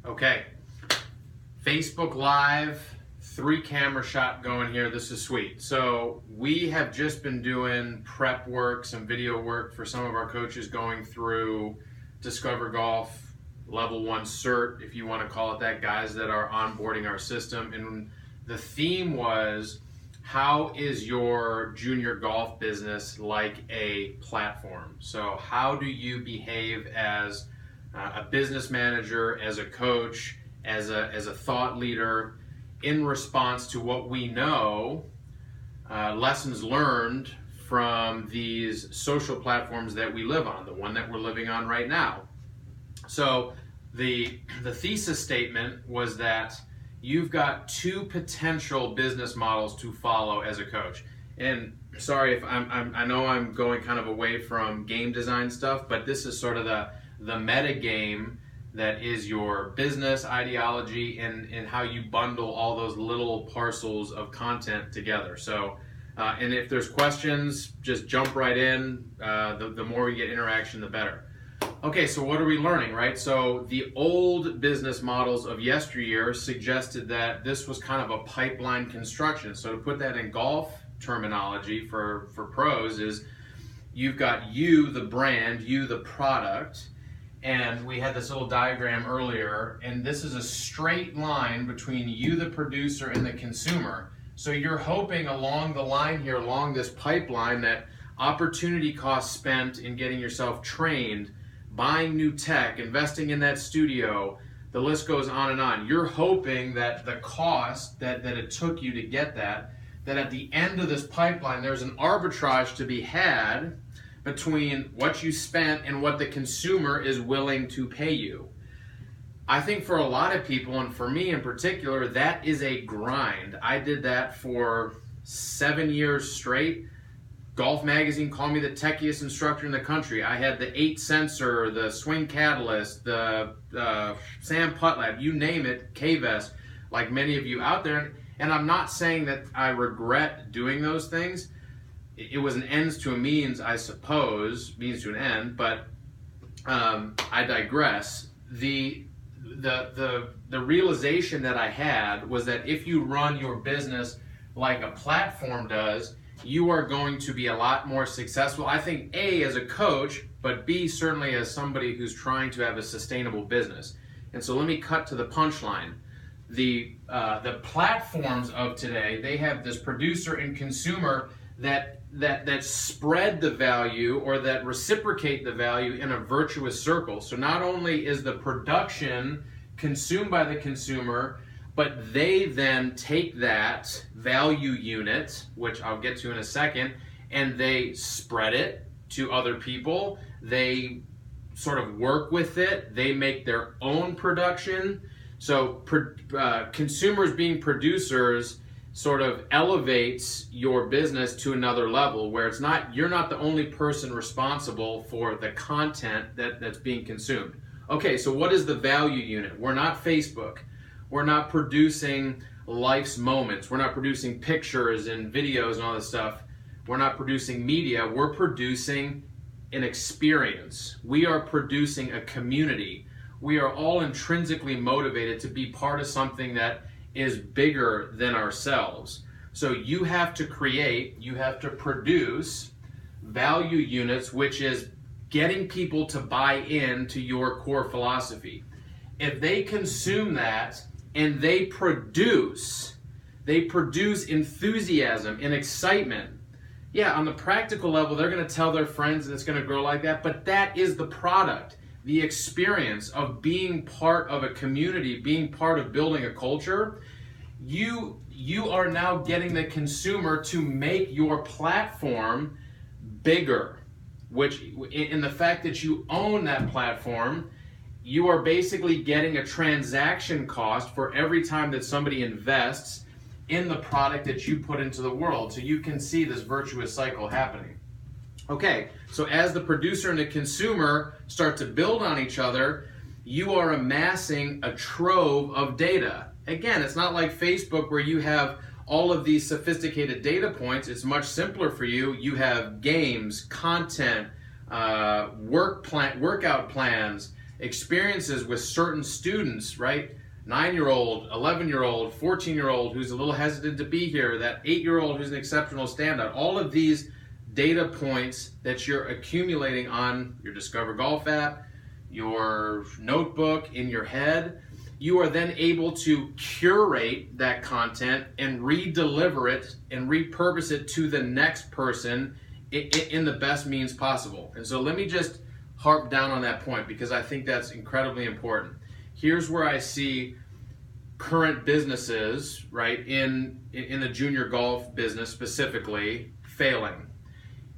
Okay, Facebook Live, 3-camera shot going here. This is sweet. So we have just been doing prep work, some video work for some of our coaches going through Discover Golf Level 1 Cert, if you want to call it that, guys that are onboarding our system. And the theme was, how is your junior golf business like a platform? So how do you behave as a business manager, as a coach, as a thought leader in response to what we know, lessons learned from these social platforms that we live on, the one that we're living on right now. So the thesis statement was that you've got two potential business models to follow as a coach. And sorry if I know I'm going kind of away from game design stuff, but this is sort of the meta game that is your business ideology and how you bundle all those little parcels of content together. So, and if there's questions, just jump right in. The more we get interaction, the better. Okay, so what are we learning, right? So the old business models of yesteryear suggested that this was kind of a pipeline construction. So to put that in golf terminology for pros is, you've got you, the brand, you, the product, and we had this little diagram earlier, and this is a straight line between you, the producer, and the consumer. So you're hoping along the line here, along this pipeline, that opportunity costs spent in getting yourself trained, buying new tech, investing in that studio, the list goes on and on. You're hoping that the cost that it took you to get that at the end of this pipeline, there's an arbitrage to be had between what you spent and what the consumer is willing to pay you. I think for a lot of people, and for me in particular, that is a grind. I did that for 7 years straight. Golf Magazine called me the techiest instructor in the country. I had the 8 sensor, the Swing Catalyst, the Sam Putt Lab, you name it, K-Vest, like many of you out there. And I'm not saying that I regret doing those things. It was an ends to a means, I suppose, means to an end, but I digress. The realization that I had was that if you run your business like a platform does, you are going to be a lot more successful, I think, A, as a coach, but B, certainly as somebody who's trying to have a sustainable business. And so let me cut to the punchline. The platforms of today, they have this producer and consumer that spread the value or that reciprocate the value in a virtuous circle. So not only is the production consumed by the consumer, but they then take that value unit, which I'll get to in a second, and they spread it to other people. They sort of work with it. They make their own production. So consumers being producers sort of elevates your business to another level where it's not, you're not the only person responsible for the content that's being consumed. Okay, so what is the value unit? We're not Facebook. We're not producing life's moments. We're not producing pictures and videos and all this stuff. We're not producing media. We're producing an experience. We are producing a community. We are all intrinsically motivated to be part of something that is bigger than ourselves. So you have to create, you have to produce value units, which is getting people to buy into your core philosophy. If they consume that and they produce enthusiasm and excitement, yeah, on the practical level, they're going to tell their friends and it's going to grow like that, but that is the product, the experience of being part of a community, being part of building a culture. You are now getting the consumer to make your platform bigger, which in the fact that you own that platform, you are basically getting a transaction cost for every time that somebody invests in the product that you put into the world. So you can see this virtuous cycle happening. Okay, so as the producer and the consumer start to build on each other, you are amassing a trove of data. Again, it's not like Facebook where you have all of these sophisticated data points. It's much simpler for you. You have games, content, workout plans, experiences with certain students, right? 9-year-old, 11-year-old, 14-year-old who's a little hesitant to be here, that 8-year-old who's an exceptional standout. All of these data points that you're accumulating on your Discover Golf app, your notebook, in your head, you are then able to curate that content and re-deliver it and repurpose it to the next person in the best means possible. And so let me just harp down on that point because I think that's incredibly important. Here's where I see current businesses, right, in the junior golf business specifically, failing,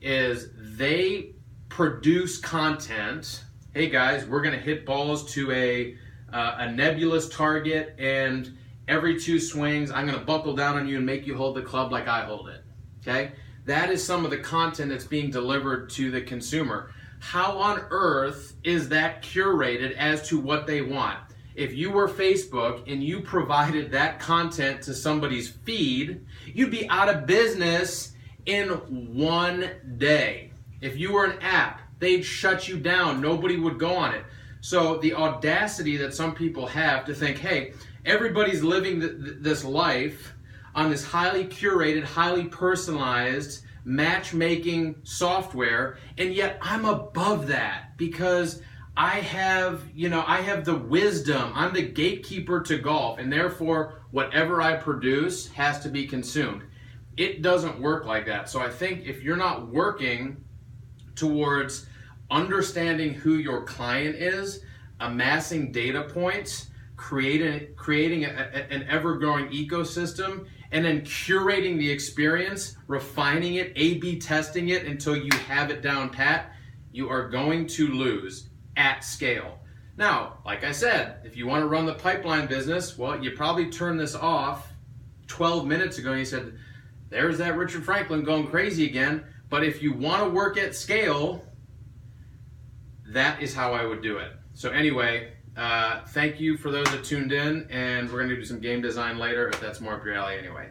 is they produce content. Hey guys, we're gonna hit balls to a nebulous target, and every 2 swings, I'm gonna buckle down on you and make you hold the club like I hold it, okay? That is some of the content that's being delivered to the consumer. How on earth is that curated as to what they want? If you were Facebook and you provided that content to somebody's feed, you'd be out of business in 1 day. If you were an app, they'd shut you down. Nobody would go on it. So the audacity that some people have to think, hey, everybody's living this life on this highly curated, highly personalized matchmaking software, and yet I'm above that because I have the wisdom. I'm the gatekeeper to golf, and therefore whatever I produce has to be consumed. It doesn't work like that. So I think if you're not working towards understanding who your client is, amassing data points, creating an ever-growing ecosystem, and then curating the experience, refining it, A/B testing it until you have it down pat, you are going to lose at scale. Now, like I said, if you want to run the pipeline business, well, you probably turned this off 12 minutes ago and you said, there's that Richard Franklin going crazy again. But if you want to work at scale, that is how I would do it. So anyway, thank you for those that tuned in, and we're going to do some game design later if that's more up your alley anyway.